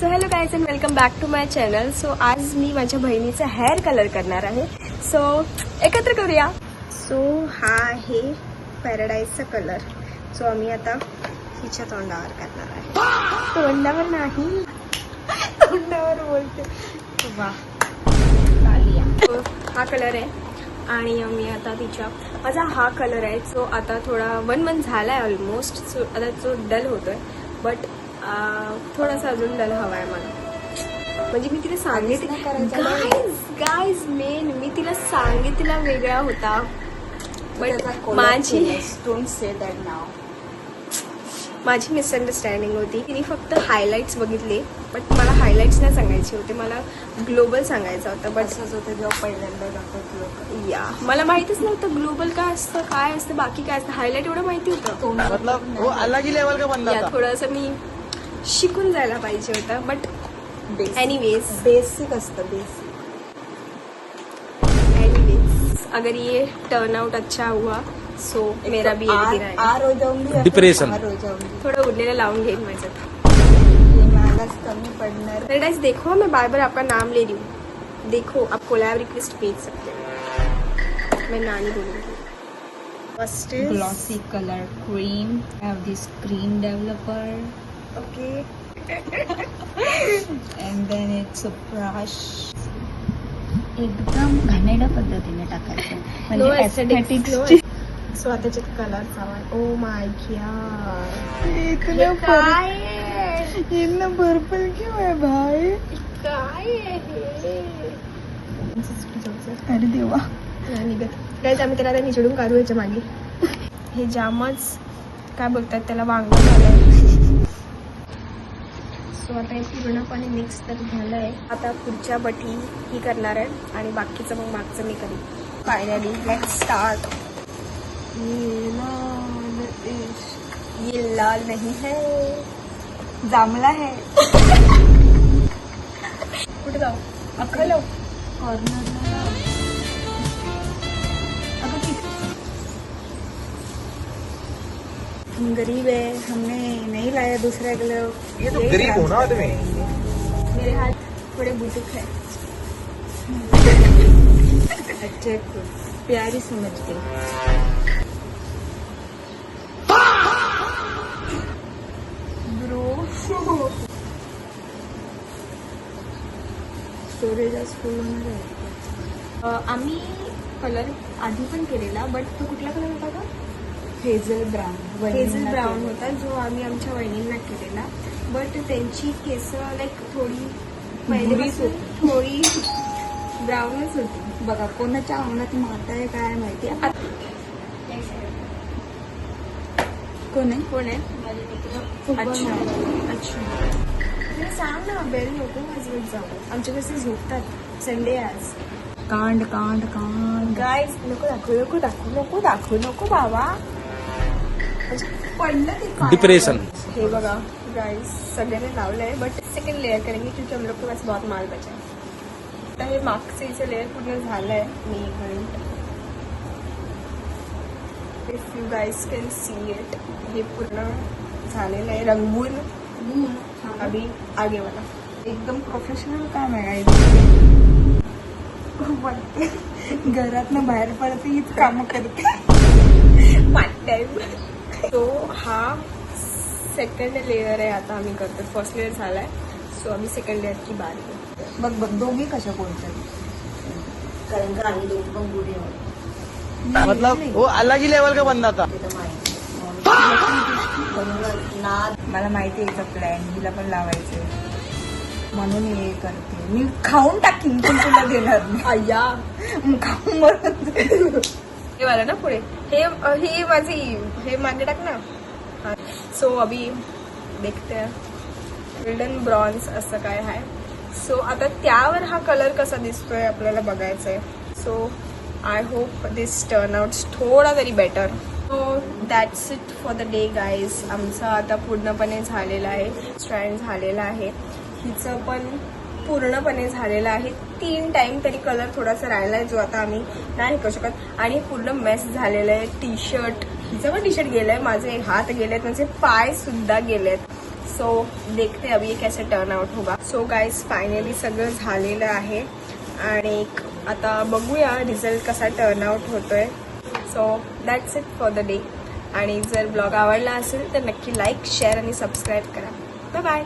So hello guys and welcome back to my channel. So आज मी माझ्या बहिणीचा हेअर कलर करणार आहे. सो एकत्र करूया. सो हा आहे पॅराडाईजचा कलर. सो आम्ही आता हिच्या तोंडावर करणार आहे. तोंडावर नाही, तोंडावर बोलते. वा so, हा कलर आहे आणि मी आता तिच्या माझा हा कलर आहे. सो आता थोडा 1 मंथ झाला आहे ऑलमोस्ट. सो आता तो डल होतोय बट थोडासा अजून डल हवा आहे मला. म्हणजे मी तिला सांगितलं गाईज मेन मी तिला सांगितलं वेगळा होता बट माझी मिसअंडरस्टँडिंग होती. तिने फक्त हायलाइट्स बघितले बट मला हायलाइट्स नाही सांगायचे होते, मला ग्लोबल सांगायचं होतं. बट असंच होतं जेव्हा पहिल्यांदा दाखवत लोक. या मला माहितीच नव्हतं ग्लोबल काय असतं, काय असतं, बाकी काय असतं. हायलाइट एवढं माहिती होतं. मतलब वो अलग ही लेवल का बंदा था. थोडंसं मी शिकून जायला पाहिजे होतं बट एनीवेज बेसिक असतं बेसिक. अगर ये टर्न आउट अच्छा हुआ सो मेरा भी एक दिन आएगा. आर हो जाऊंगी डिप्रेशन. आर हो जाऊंगी. थोडं उरलेलं लावून घेईन माझं. ये मलाच कमी पडणार. तो गाइस देखो मैं बार बार आपका नाम ले रही हूँ. देखो आप कोलैब रिक्वेस्ट भेज सकते हो. मैं नानी बोलूँगी. First is Glossy color cream. I have this cream developer okay. and then it's a brush. एकदम घाणेरड्या पद्धतीने टाकायचं नो म्हणजे एस्थेटिक्स. सो आता त्याच्यात कलर हवा. ओ माय गॉड काय इतना पर्पल क्यों है भाई? काय अरे देवा. निघत गाईज आम्ही त्याला आता निचडून काढू याच्या मागे. हे जामच काय बोलतात त्याला वांग झालंय. सो आता हे पूर्णपणे मिक्स तर झालं आहे. आता पुढच्या बटी ही करणार आहे आणि बाकीचं मग मागचं मी करीन. Finally let's start. ये लाल नहीं है, जांभळा है. कुठे जाऊ अख्खा लावू. कॉर्नरला हम गरीब है, हमने नहीं लाया दूसरा कलर. ये तो गरीब हो ना आदमी. मेरे हाथ थोड़े बुटुक है. अच्छे प्यारी समझ गई. ब्रो स्टोरेज आज फुल होणार आहे. आम्ही कलर आधी पण केलेला बट तो कुठला कलर होता का? Hazel brown. हेझल ब्राऊन होता जो आम्ही आमच्या वहिनींना केलेला. बट त्यांची केस लाईक थोडी पहिल्यापासून थोडी ब्राऊनच होती. बघा कोणाच्या अंगात माता आहे काय माहिती. कोण आहे? कोण आहे? अच्छा अच्छा. तुला सांग ना बेल नको वाजवत जाऊ. आमच्या कसे झोपतात. संडे आज. कांड कांड कांड. गाईज नको दाखवू नको दाखवू नको दाखवू नको बाबा. पडलं ते पायावर. डिप्रेशन. हे बघा गाइस सगळ्यांनी लावलंय बट सेकंड लेयर करेंगे क्योंकि हम लोग के पास बहुत माल बचा है. आता हे मागचं इथं लेयर पूर्ण झालंय. मी घालून if you guys can see it. हे पूर्ण झालेलं आहे रंगवून. अभी आगे वाला एकदम प्रोफेशनल काम आहे. वाटते घरातनं बाहेर पडते हीच कामं करते. Part time. तो हा सेकंड लेयर आहे. आता आम्ही करतो. फर्स्ट लेयर झालाय सो आम्ही सेकंड लेयर की बात करतो. बघ बघ दोघी कशा कोणत्या. कारण का आम्ही दोघी पण गुढी आहोत. मतलब वो अलग ही लेवल का बंदा था. मला माहिती आहे याचा प्लॅन. हिला पण लावायचंय म्हणून हे करते. मी खाऊन टाकीन पण तुला देणार नाही. अय्या खाऊन मरत. हे वाला ना पुढे हे माझी हे मागे टाक ना. सो अभी देखते हैं गोल्डन ब्रॉन्झ असं काय आहे. सो आता त्यावर हा कलर कसा दिसतोय आपल्याला बघायचं आहे. So I hope this turn outs थोडा तरी better. So that's it for the day guys. आमचं आता पूर्णपणे झालेलं आहे. स्ट्रँड झालेला आहे. हिचं पण पूर्णपणे झालेलं आहे. 3 टाइम तरी कलर थोडासा राहिला आहे जो आता आम्ही नाही करू शकत. आणि पूर्ण मेस झालेलं आहे. टी शर्ट हिचं पण टी शर्ट गेलंय. माझे हात गेलेत. माझे पाय सुद्धा गेलेत. सो देखते अभी ये कैसे टर्न आउट होगा. सो गाइज फायनली सगळं झालेलं आहे आणि आता बघूया रिझल्ट कसा टर्न आउट होतोय. So that's it for the day. आणि जर ब्लॉग आवडला असेल तर नक्की लाईक शेअर आणि सबस्क्राईब करा. Bye bye.